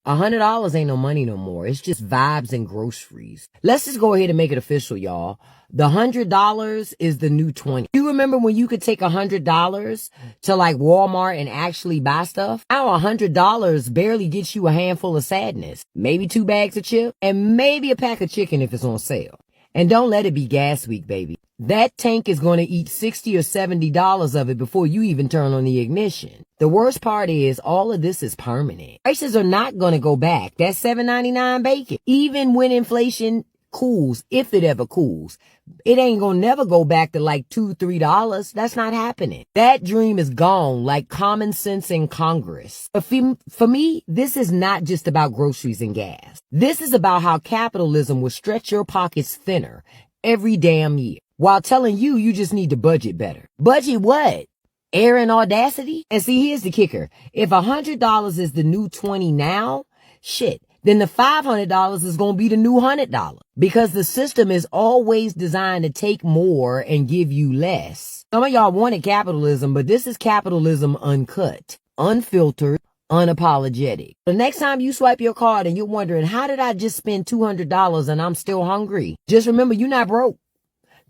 $100 ain't no money no more. It's just vibes and groceries. Let's just go ahead and make it official, y'all. The $100 is the new 20. You remember when you could take $100 to like Walmart and actually buy stuff? Now $100 barely gets you a handful of sadness, maybe 2 bags of chips, and maybe a pack of chicken if it's on sale. And don't let it be gas week, baby. That tank is going to eat $60 or $70 of it before you even turn on the ignition. The worst part is all of this is permanent. Prices are not going to go back. That's $7.99 bacon. Even when inflation cools, if it ever cools, it ain't gonna never go back to like $2, $3. That's not happening. That dream is gone like common sense in Congress. But for me, this is not just about groceries and gas. This is about how capitalism will stretch your pockets thinner every damn year while telling you you just need to budget better. Budget what? Air and audacity? And see, here's the kicker. If $100 is the new 20 now, shit, then the $500 is going to be the new $100 because the system is always designed to take more and give you less. Some of y'all wanted capitalism, but this is capitalism uncut, unfiltered, unapologetic. The next time you swipe your card and you're wondering, how did I just spend $200 and I'm still hungry? Just remember, you're not broke.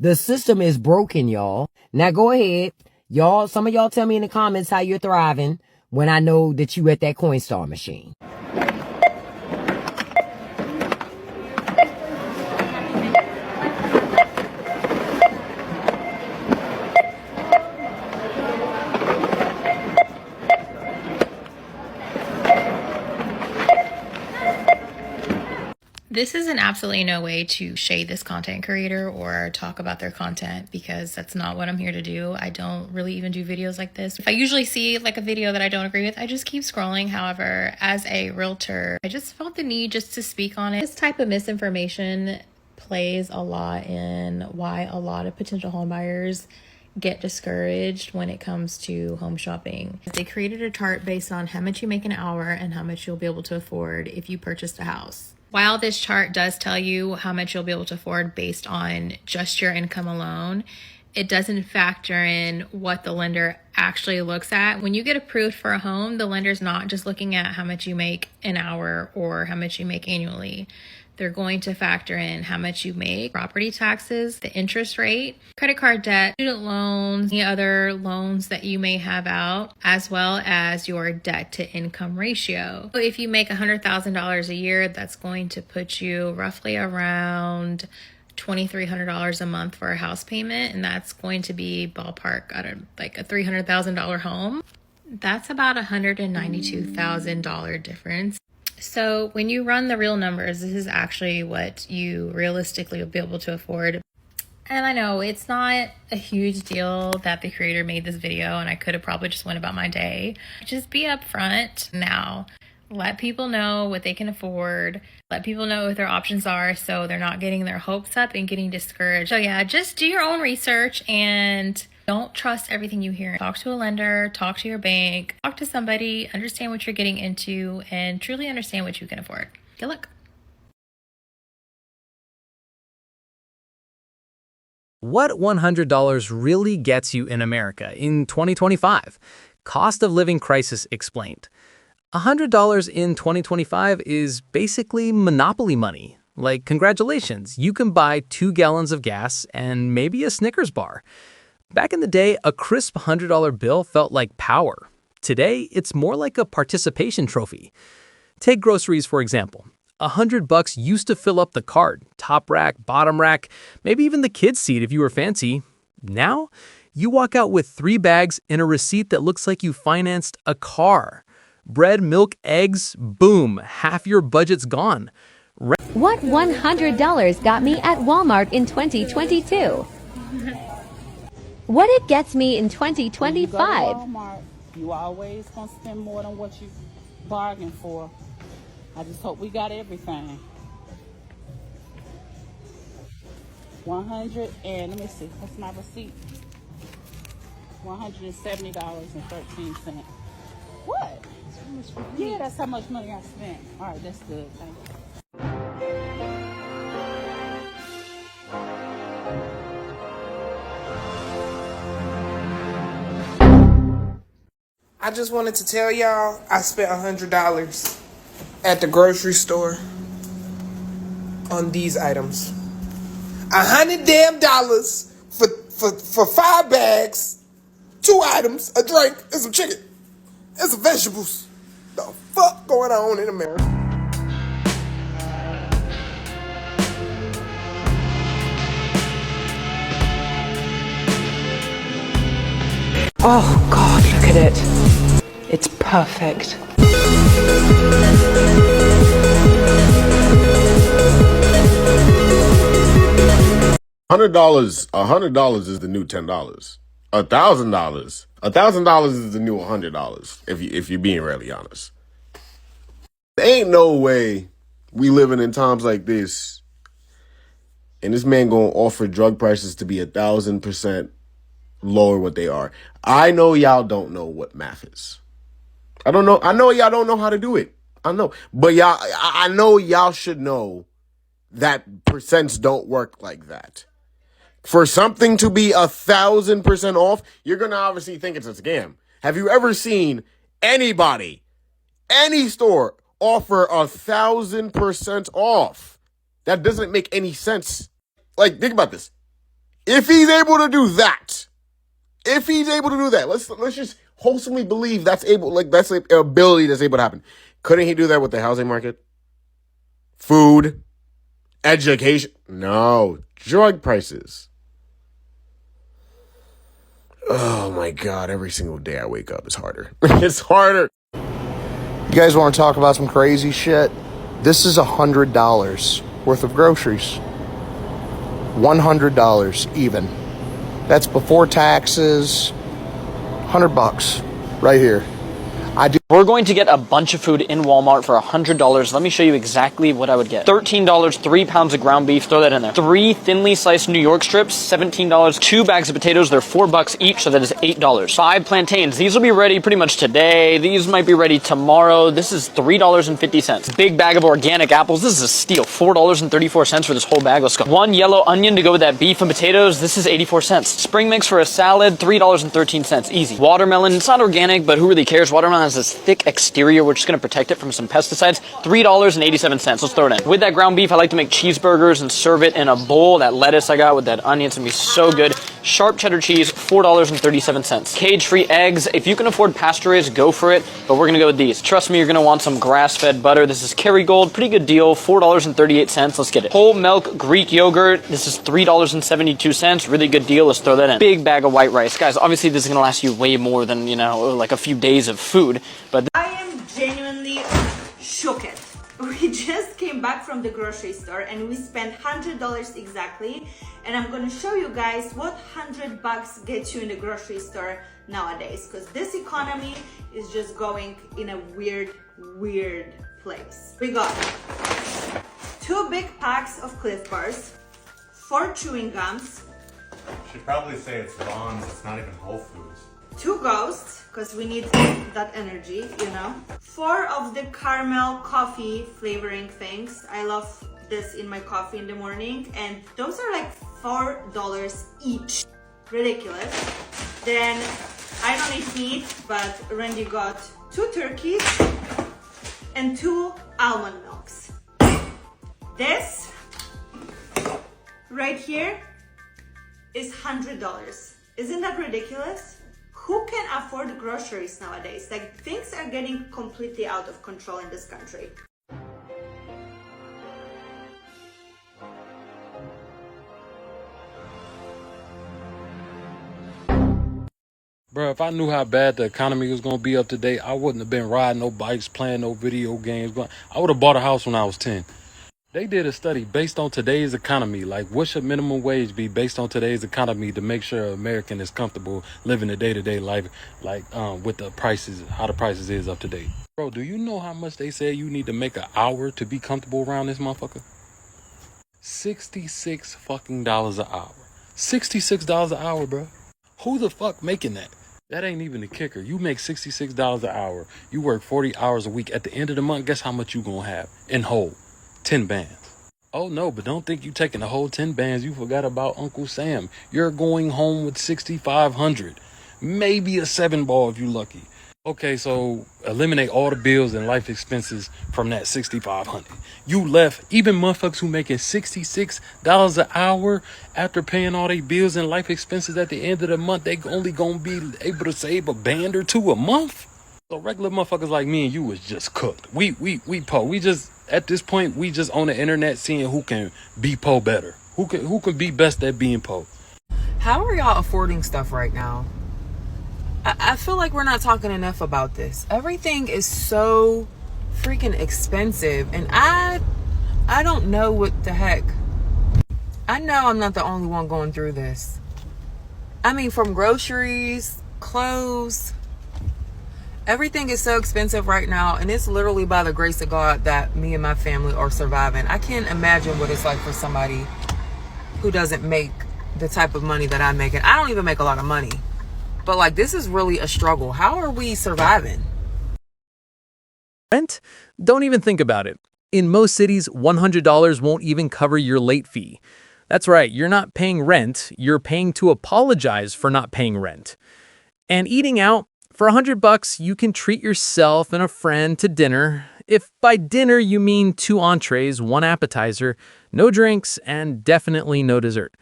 The system is broken, y'all. Now go ahead. Y'all, some of y'all tell me in the comments how you're thriving when I know that you at that Coinstar machine. This is in absolutely no way to shade this content creator or talk about their content because that's not what I'm here to do. I don't really even do videos like this. If I usually see like a video that I don't agree with, I just keep scrolling. However, as a realtor, I just felt the need just to speak on it. This type of misinformation plays a lot in why a lot of potential home buyers get discouraged when it comes to home shopping. They created a chart based on how much you make an hour and how much you'll be able to afford if you purchased a house. While this chart does tell you how much you'll be able to afford based on just your income alone, it doesn't factor in what the lender actually looks at. When you get approved for a home, the lender's not just looking at how much you make an hour or how much you make annually. They're going to factor in how much you make, property taxes, the interest rate, credit card debt, student loans, any other loans that you may have out, as well as your debt to income ratio. So if you make $100,000 a year, that's going to put you roughly around $2,300 a month for a house payment, and that's going to be ballpark at like a $300,000 home. That's about $192,000 difference. So when you run the real numbers, this is actually what you realistically will be able to afford. And I know it's not a huge deal that the creator made this video and I could have probably just went about my day. Just be upfront now. Let people know what they can afford. Let people know what their options are so they're not getting their hopes up and getting discouraged. So yeah, just do your own research and don't trust everything you hear. Talk to a lender, talk to your bank, talk to somebody, understand what you're getting into, and truly understand what you can afford. Good luck. What $100 really gets you in America in 2025? Cost of living crisis explained. $100 in 2025 is basically monopoly money. Like, congratulations, you can buy 2 gallons of gas and maybe a Snickers bar. Back in the day, a crisp $100 bill felt like power. Today, it's more like a participation trophy. Take groceries, for example. $100 used to fill up the cart, top rack, bottom rack, maybe even the kid's seat if you were fancy. Now, you walk out with 3 bags and a receipt that looks like you financed a car. Bread, milk, eggs, boom, half your budget's gone. What $100 got me at Walmart in 2022? What it gets me in 2025? Walmart, you always gonna spend more than what you bargained for. I just hope we got everything. 100 and let me see, what's my receipt? $170.13. What? Yeah, that's how much money I spent. All right, that's good. Thank you. I just wanted to tell y'all I spent $100 at the grocery store on these items. $100 for 5 bags, 2 items, a drink, and some chicken, and some vegetables. The fuck going on in America? Oh God, look at it. It's perfect. $100 is the new $10. $1,000 is the new $100. If you're being really honest, there ain't no way we living in times like this, and this man gonna offer drug prices to be 1,000% lower what they are. I know y'all don't know what math is. I know y'all don't know how to do it. I know, but I know y'all should know that percents don't work like that. For something to be 1,000% off, you're going to obviously think it's a scam. Have you ever seen anybody, any store, offer 1,000% off? That doesn't make any sense. Like, think about this. If he's able to do that, let's just wholesomely believe that's an ability that's able to happen. Couldn't he do that with the housing market? Food, education? No, drug prices. Oh my God, every single day I wake up, it's harder. It's harder. You guys want to talk about some crazy shit? This is $100 worth of groceries. $100 even. That's before taxes. $100 right here. We're going to get a bunch of food in Walmart for $100. Let me show you exactly what I would get. $13, 3 pounds of ground beef, throw that in there. 3 thinly sliced New York strips, $17. 2 bags of potatoes, they're $4 each, so that is $8. 5 plantains, these will be ready pretty much today. These might be ready tomorrow. This is $3.50. Big bag of organic apples, this is a steal. $4.34 for this whole bag, let's go. 1 yellow onion to go with that beef and potatoes, this is 84 cents. Spring mix for a salad, $3.13, easy. Watermelon, it's not organic, but who really cares? Watermelon has this thick exterior, we're just going to protect it from some pesticides. $3.87, let's throw it in. With that ground beef, I like to make cheeseburgers and serve it in a bowl. That lettuce I got with that onion, it's going to be so good. Sharp cheddar cheese, $4.37. Cage-free eggs, if you can afford pasture-raised, go for it, but we're going to go with these. Trust me, you're going to want some grass-fed butter. This is Kerrygold, pretty good deal, $4.38, let's get it. Whole milk Greek yogurt, this is $3.72, really good deal, let's throw that in. Big bag of white rice. Guys, obviously this is going to last you way more than, like a few days of food, but I am genuinely shocked. We just came back from the grocery store and we spent $100 exactly, and I'm gonna show you guys what $100 gets you in the grocery store nowadays, because this economy is just going in a weird place. We got 2 big packs of Cliff Bars, 4 chewing gums. Should probably say it's Vons, it's not even Whole Foods. 2 ghosts, because we need that energy, 4 of the caramel coffee flavoring things. I love this in my coffee in the morning, and those are like $4 each. Ridiculous. Then I don't eat meat, but Randy got 2 turkeys and 2 almond milks. This right here is $100. Isn't that ridiculous? Who can afford groceries nowadays? Like, things are getting completely out of control in this country. Bro, if I knew how bad the economy was going to be up to date, I wouldn't have been riding no bikes, playing no video games. But I would have bought a house when I was 10. They did a study based on today's economy. Like, what should minimum wage be based on today's economy to make sure an American is comfortable living a day-to-day life, like with the prices, how the prices is up to date. Bro, do you know how much they say you need to make an hour to be comfortable around this motherfucker? $66 fucking an hour. $66 an hour, bro. Who the fuck making that? That ain't even the kicker. You make $66 an hour. You work 40 hours a week. At the end of the month, guess how much you gonna have in whole? 10 bands. Oh no, but don't think you taking the whole 10 bands. You forgot about Uncle Sam. You're going home with 6,500. Maybe a 7 ball if you lucky. Okay, so eliminate all the bills and life expenses from that 6,500. You left even motherfuckers who making $66 an hour after paying all their bills and life expenses at the end of the month. They only gonna be able to save a band or two a month. So regular motherfuckers like me and you was just cooked. We po. We just at this point we just on the internet seeing who can be po better. Who can be best at being po. How are y'all affording stuff right now? I feel like we're not talking enough about this. Everything is so freaking expensive, and I don't know what the heck. I know I'm not the only one going through this. I mean, from groceries, clothes, everything is so expensive right now, and it's literally by the grace of God that me and my family are surviving. I can't imagine what it's like for somebody who doesn't make the type of money that I make, and I don't even make a lot of money. But like, this is really a struggle. How are we surviving? Rent? Don't even think about it. In most cities, $100 won't even cover your late fee. That's right, you're not paying rent, you're paying to apologize for not paying rent. And eating out, for $100, you can treat yourself and a friend to dinner. If by dinner you mean 2 entrees, 1 appetizer, no drinks, and definitely no dessert.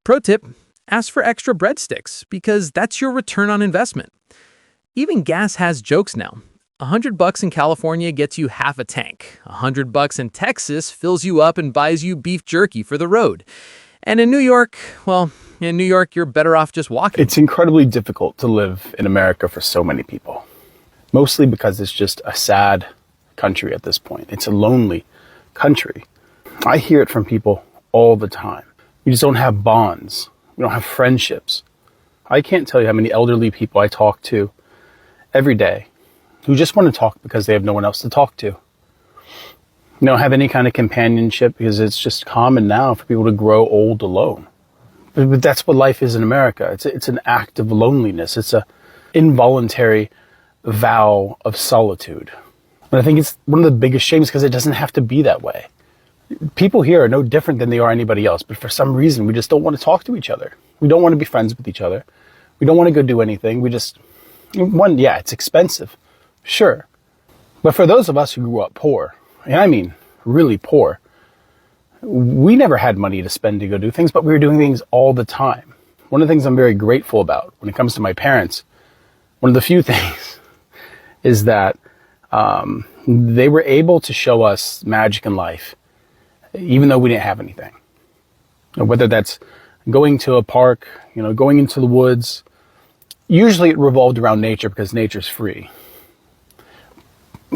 Pro tip, ask for extra breadsticks, because that's your return on investment. Even gas has jokes now. $100 in California gets you half a tank. $100 in Texas fills you up and buys you beef jerky for the road. And in New York, well, in New York, you're better off just walking. It's incredibly difficult to live in America for so many people. Mostly because it's just a sad country at this point. It's a lonely country. I hear it from people all the time. We just don't have bonds. We don't have friendships. I can't tell you how many elderly people I talk to every day who just want to talk because they have no one else to talk to. They don't have any kind of companionship because it's just common now for people to grow old alone. But that's what life is in America. It's an act of loneliness. It's an involuntary vow of solitude. And I think it's one of the biggest shames because it doesn't have to be that way. People here are no different than they are anybody else, but for some reason we just don't want to talk to each other. We don't want to be friends with each other. We don't want to go do anything. Yeah, it's expensive. Sure. But for those of us who grew up poor, and I mean really poor, we never had money to spend to go do things, but we were doing things all the time. One of the things I'm very grateful about when it comes to my parents, one of the few things is that they were able to show us magic in life, even though we didn't have anything. Whether that's going to a park, going into the woods. Usually it revolved around nature because nature's free.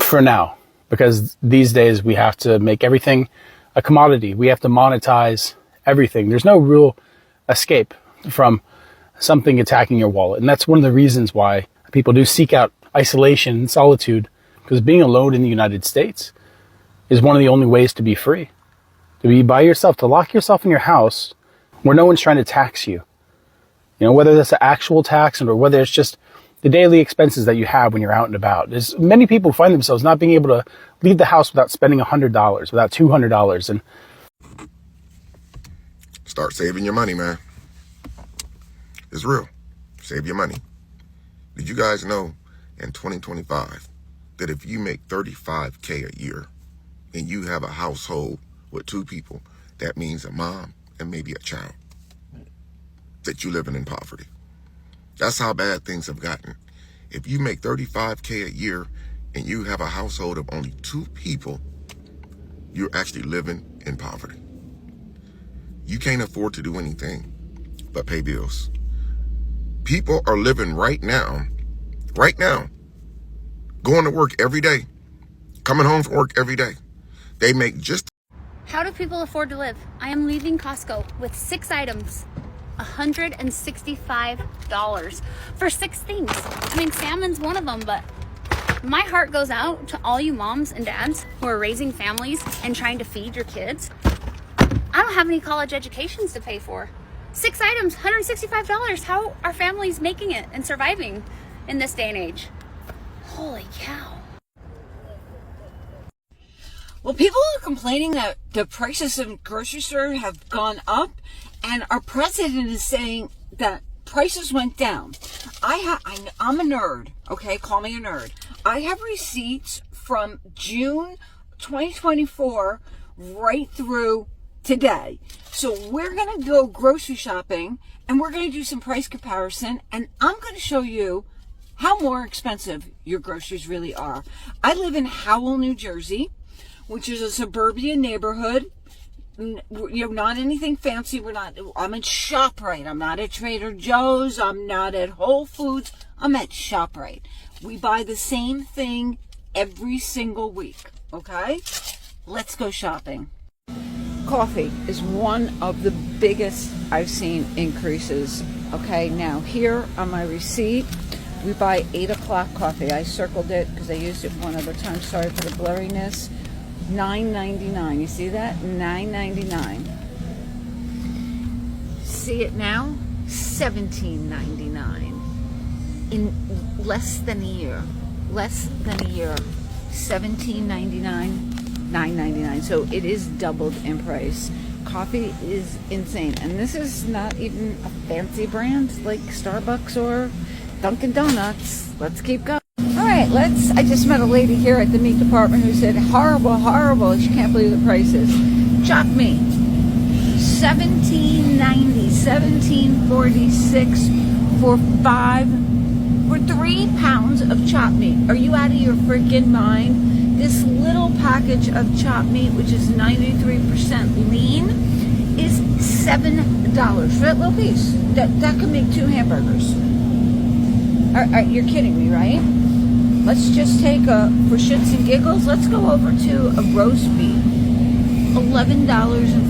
For now, because these days we have to make everything a commodity. We have to monetize everything. There's no real escape from something attacking your wallet. And that's one of the reasons why people do seek out isolation and solitude, because being alone in the United States is one of the only ways to be free. To be by yourself, to lock yourself in your house where no one's trying to tax you. Whether that's an actual tax or whether it's just the daily expenses that you have when you're out and about. There's many people find themselves not being able to leave the house without spending $100, without $200. And start saving your money, man. It's real. Save your money. Did you guys know in 2025 that if you make $35K a year and you have a household with 2 people, that means a mom and maybe a child, that you're living in poverty? That's how bad things have gotten. If you make $35K a year and you have a household of only 2 people, you're actually living in poverty. You can't afford to do anything but pay bills. People are living right now, going to work every day, coming home from work every day. They make just... How do people afford to live? I am leaving Costco with 6 items. $165 for 6 things. I mean, salmon's one of them, but my heart goes out to all you moms and dads who are raising families and trying to feed your kids. I don't have any college educations to pay for. 6 items, $165. How are families making it and surviving in this day and age? Holy cow. Well, people are complaining that the prices in grocery store have gone up, and our president is saying that prices went down. I'm a nerd, okay? Call me a nerd. I have receipts from June 2024 right through today. So we're going to go grocery shopping and we're going to do some price comparison, and I'm going to show you how more expensive your groceries really are. I live in Howell, New Jersey, which is a suburban neighborhood. You know, not anything fancy. I'm at ShopRite. I'm not at Trader Joe's. I'm not at Whole Foods. I'm at ShopRite. We buy the same thing every single week, okay? Let's go shopping. Coffee is one of the biggest I've seen increases. Okay, now here on my receipt, we buy 8 o'clock coffee. I circled it because I used it one other time. Sorry for the blurriness. $9.99. You see that? $9.99. See it now? $17.99. In less than a year. Less than a year. $17.99. $9.99. So it is doubled in price. Coffee is insane. And this is not even a fancy brand like Starbucks or Dunkin' Donuts. Let's keep going. All right, I just met a lady here at the meat department who said, horrible, horrible. She can't believe the prices. Chopped meat, $17.90, $17.46 for 3 pounds of chopped meat. Are you out of your freaking mind? This little package of chopped meat, which is 93% lean, is $7 for that little piece. That could make 2 hamburgers. You're kidding me, right? Let's just take for shits and giggles, let's go over to a roast beef. $11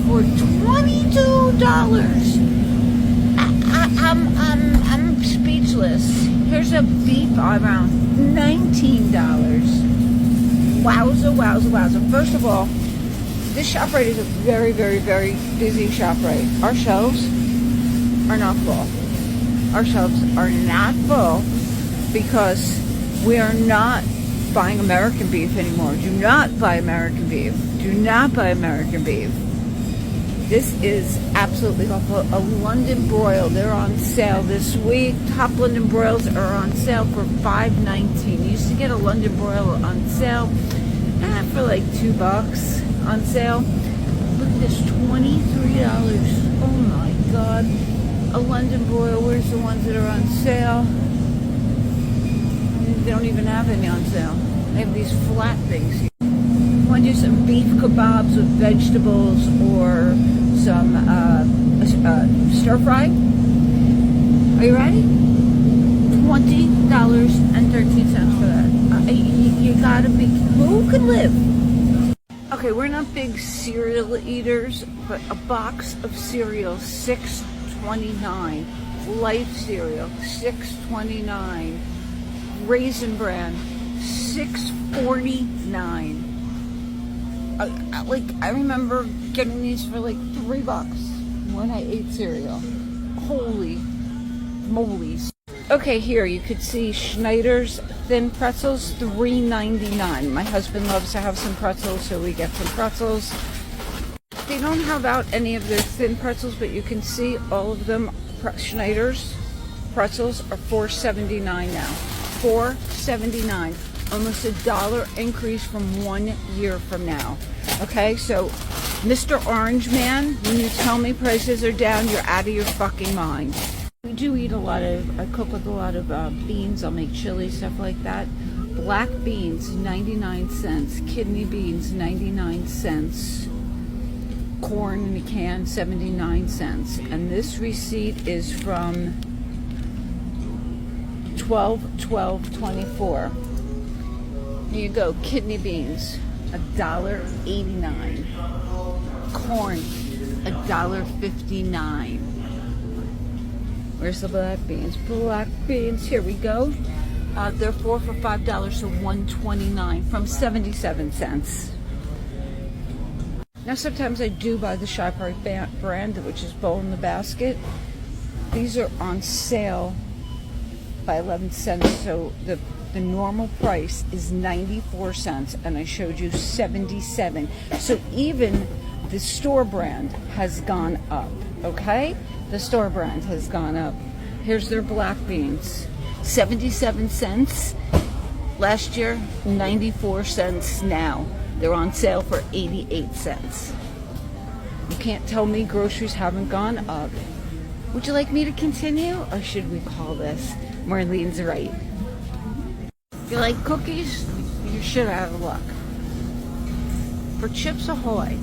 for $22. I'm speechless. Here's a beef around $19. Wowza, wowza, wowza. First of all, this ShopRite is a very, very, very busy ShopRite. Our shelves are not full. Our shelves are not full because we are not buying American beef anymore. Do not buy American beef. Do not buy American beef. This is absolutely awful. A London broil, they're on sale this week. Top London broils are on sale for $5.19. You used to get a London broil on sale for like $2 on sale. Look at this, $23. Oh my God. A London broil, where's the ones that are on sale? They don't even have any on sale. They have these flat things. You want to do some beef kebabs with vegetables or some stir fry? Are you ready? $20.13 for that. You gotta be, who can live? Okay, we're not big cereal eaters, but a box of cereal, $6.29. Life cereal, $6.29. Raisin Bran, $6.49. I remember getting these for like $3 when I ate cereal. Holy moly. Okay, here you could see Schneider's thin pretzels, $3.99. My husband loves to have some pretzels, so we get some pretzels. They don't have out any of their thin pretzels, but you can see all of them. Schneider's pretzels are $4.79 now. $4.79. Almost $1 increase from 1 year from now. Okay, so Mr. Orange Man, when you tell me prices are down, you're out of your fucking mind. We do eat I cook with a lot of beans. I'll make chili, stuff like that. Black beans, 99 cents. Kidney beans, 99 cents. Corn in a can, 79 cents. And this receipt is from 12/12/24. Here you go. Kidney beans, $1.89. Corn, $1.59. Where's the black beans? Black beans. Here we go. They're 4 for $5, so $1.29 from 77 cents. Now sometimes I do buy the ShopRite brand, which is Bowl in the Basket. These are on sale by 11 cents, so the normal price is 94 cents, and I showed you 77. So even the store brand has gone up, okay? The store brand has gone up. Here's their black beans. 77 cents. Last year, 94 cents now. They're on sale for 88 cents. You can't tell me groceries haven't gone up. Would you like me to continue, or should we call this Marlene's right? If you like cookies, you're shit out of luck. For Chips Ahoy,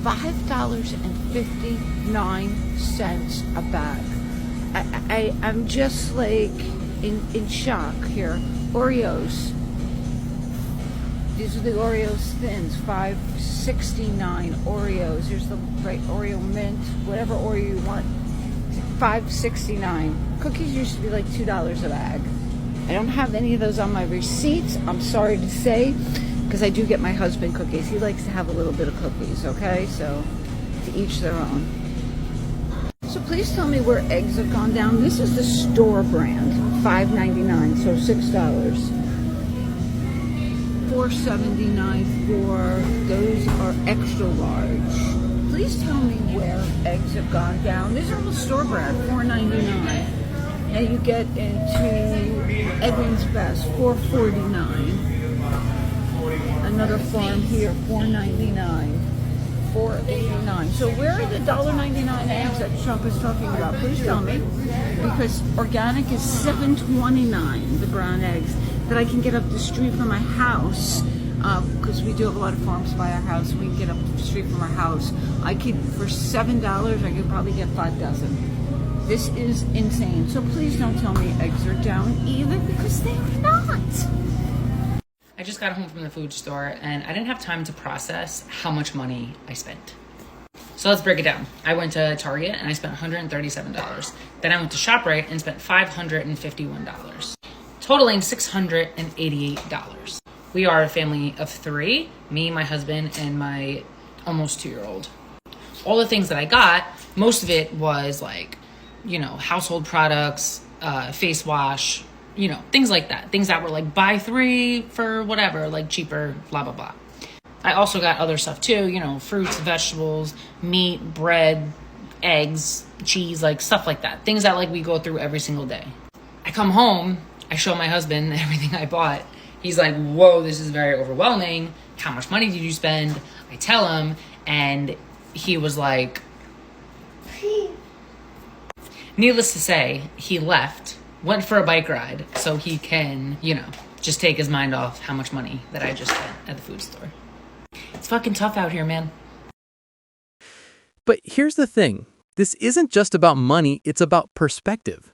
$5.59 a bag. I'm just like in shock here. Oreos. These are the Oreos thins, $5.69 Oreos. Here's the right Oreo mint, whatever Oreo you want, $5.69. Cookies used to be like $2 a bag. I don't have any of those on my receipts, I'm sorry to say, because I do get my husband cookies. He likes to have a little bit of cookies, okay? So, to each their own. So please tell me where eggs have gone down. This is the store brand, $5.99, so $6. $4.79 for those are extra large. Please tell me where eggs have gone down. These are the store brand, $4.99. Now you get into Evan's Best, $4.49. Another farm here, $4.99. $4.89. So where are the $1.99 eggs that Trump is talking about? Please tell me. Because organic is $7.29, the brown eggs, that I can get up the street from my house. Because we do have a lot of farms by our house. We can get up the street from our house. I could, for $7, I could probably get 5 dozen. This is insane. So please don't tell me eggs are down either, because they are not. I just got home from the food store and I didn't have time to process how much money I spent. So let's break it down. I went to Target and I spent $137. Then I went to ShopRite and spent $551, totaling $688. We are a family of 3, me, my husband, and my almost 2-year-old. All the things that I got, most of it was like, you know, household products, face wash, you know, things like that. Things that were like buy 3 for whatever, like cheaper, blah, blah, blah. I also got other stuff too, you know, fruits, vegetables, meat, bread, eggs, cheese, like stuff like that. Things that like we go through every single day. I come home, I show my husband everything I bought. He's like, whoa, this is very overwhelming. How much money did you spend? I tell him, and he was like, needless to say, he left, went for a bike ride so he can, you know, just take his mind off how much money that I just spent at the food store. It's fucking tough out here, man. But here's the thing. This isn't just about money, it's about perspective.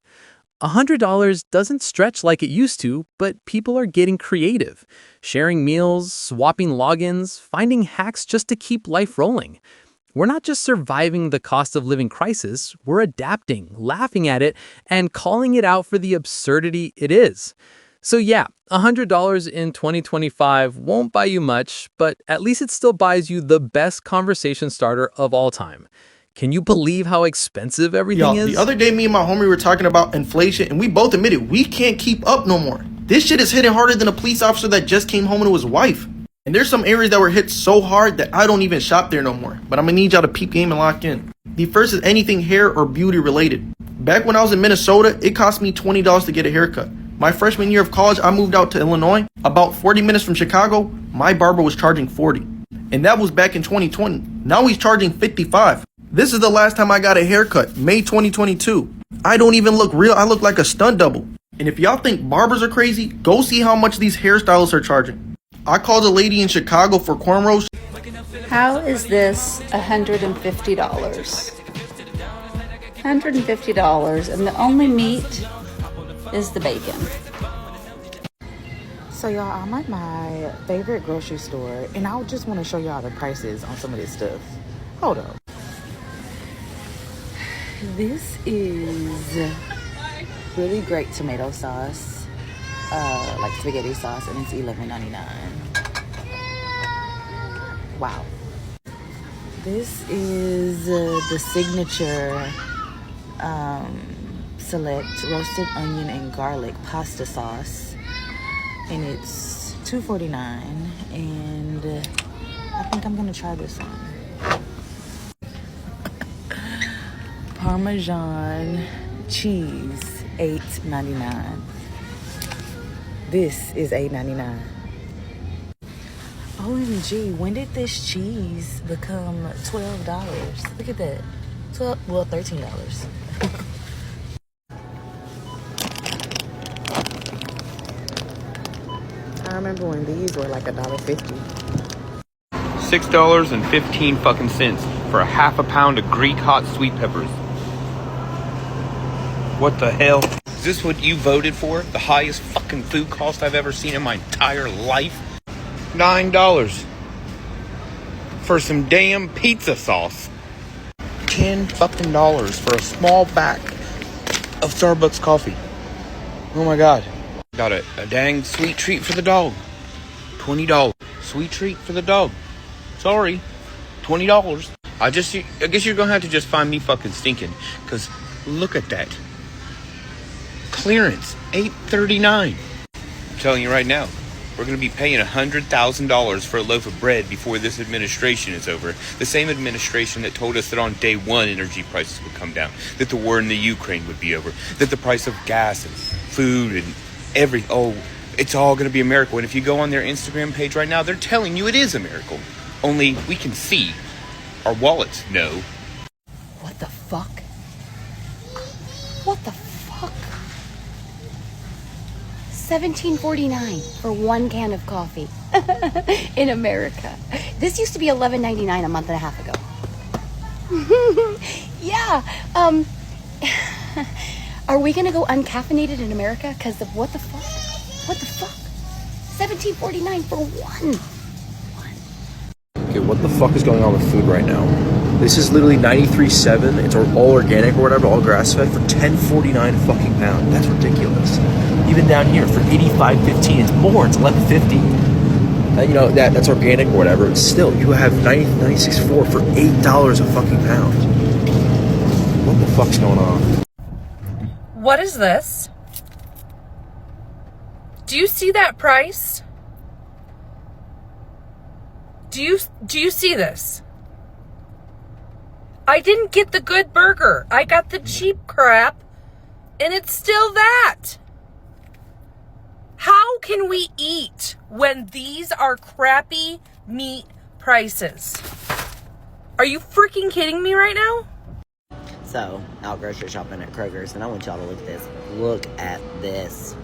$100 doesn't stretch like it used to, but people are getting creative, sharing meals, swapping logins, finding hacks just to keep life rolling. We're not just surviving the cost of living crisis, we're adapting, laughing at it, and calling it out for the absurdity it is. So yeah, $100 in 2025 won't buy you much, but at least it still buys you the best conversation starter of all time. Can you believe how expensive everything is? The other day, me and my homie were talking about inflation, and we both admitted we can't keep up no more. This shit is hitting harder than a police officer that just came home to his wife. And there's some areas that were hit so hard that I don't even shop there no more. But I'm gonna need y'all to peep game and lock in. The first is anything hair or beauty related. Back when I was in Minnesota, it cost me $20 to get a haircut. My freshman year of college, I moved out to Illinois. About 40 minutes from Chicago, my barber was charging $40. And that was back in 2020. Now he's charging $55. This is the last time I got a haircut, May 2022. I don't even look real, I look like a stunt double. And if y'all think barbers are crazy, go see how much these hairstylists are charging. I called a lady in Chicago for cornrows. How is this $150? $150, and the only meat is the bacon. So y'all, I'm at my favorite grocery store, and I just want to show y'all the prices on some of this stuff. Hold up. This is really great tomato sauce, like spaghetti sauce, and it's $11.99. Wow. This is the signature select roasted onion and garlic pasta sauce, and it's $2.49. And I think I'm gonna try this one. Parmesan cheese $8.99. This is $8.99. OMG, when did this cheese become $12? Look at that. $13. I remember when these were like $1.50. $6.15 for a half a pound of Greek hot sweet peppers. What the hell? Is this what you voted for? The highest fucking food cost I've ever seen in my entire life? $9 for some damn pizza sauce. $10 for a small pack of Starbucks coffee. Oh my god. Got a dang sweet treat for the dog. $20. Sweet treat for the dog. Sorry. $20. I guess you're gonna have to just find me fucking stinking. Cause look at that. Clearance. $8.39. I'm telling you right now. We're going to be paying $100,000 for a loaf of bread before this administration is over. The same administration that told us that on day one energy prices would come down, that the war in the Ukraine would be over, that the price of gas and food and it's all going to be a miracle. And if you go on their Instagram page right now, they're telling you it is a miracle. Only we can see. Our wallets know. What the fuck? What the fuck? $17.49 for one can of coffee in America. This used to be $11.99 a month and a half ago. Yeah. Are we gonna go uncaffeinated in America? Because of what the fuck? What the fuck? $17.49 for one. Okay, what the fuck is going on with food right now? This is literally 93.7. It's all organic or whatever, all grass-fed for $10.49 a fucking pound. That's ridiculous. Even down here for $85.15, it's more. It's $11.50. You know that's organic or whatever. It's still you have 96.4 for $8 a fucking pound. What the fuck's going on? What is this? Do you see that price? Do you see this? I didn't get the good burger. I got the cheap crap, and it's still that. How can we eat when these are crappy meat prices? Are you freaking kidding me right now? So, out grocery shopping at Kroger's, and I want y'all to look at this. Look at this.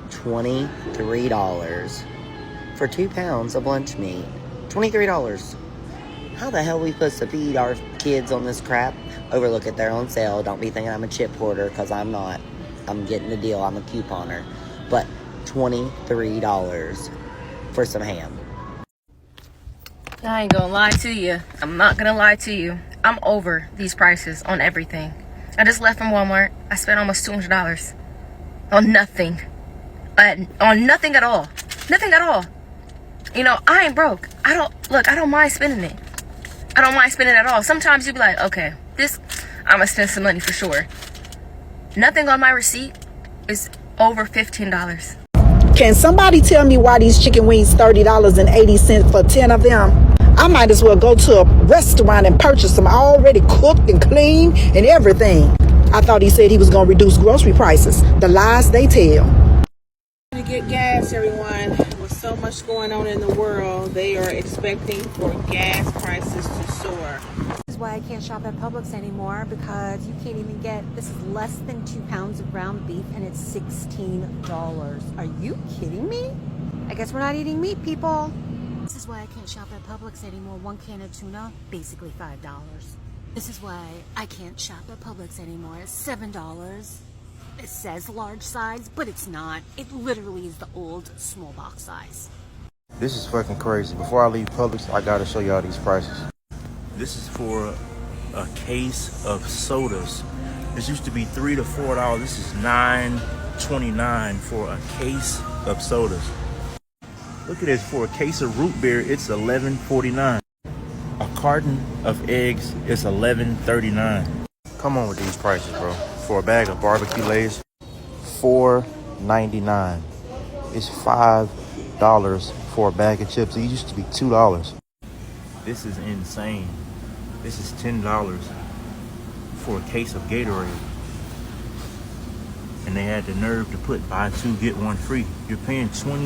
$23 for 2 pounds of lunch meat. $23. How the hell are we supposed to feed our kids on this crap? Overlook it, they're on sale. Don't be thinking I'm a chip hoarder, because I'm not. I'm getting the deal. I'm a couponer. But $23 for some ham. I ain't gonna lie to you. I'm not gonna lie to you. I'm over these prices on everything. I just left from Walmart. I spent almost $200 on nothing. On nothing at all. Nothing at all. You know, I ain't broke. I don't mind spending it. I don't mind spending it at all. Sometimes you be like, okay, I'm gonna spend some money for sure. Nothing on my receipt is over $15. Can somebody tell me why these chicken wings $30.80 for 10 of them? I might as well go to a restaurant and purchase them already cooked and clean and everything. I thought he said he was going to reduce grocery prices. The lies they tell. To get gas, everyone. With so much going on in the world, they are expecting for gas prices to soar. This is why I can't shop at Publix anymore, because you can't even get, this is less than 2 pounds of ground beef and it's $16. Are you kidding me? I guess we're not eating meat, people. This is why I can't shop at Publix anymore. 1 can of tuna, basically $5. This is why I can't shop at Publix anymore. It's $7. It says large size, but it's not. It literally is the old small box size. This is fucking crazy. Before I leave Publix, I gotta show y'all these prices. This is for a case of sodas. This used to be $3 to $4. This is $9.29 for a case of sodas. Look at this, for a case of root beer, it's $11.49. A carton of eggs is $11.39. Come on with these prices, bro. For a bag of barbecue Lay's, $4.99. It's $5 for a bag of chips. It used to be $2. This is insane. This is $10 for a case of Gatorade. And they had the nerve to put buy two, get one free. You're paying $20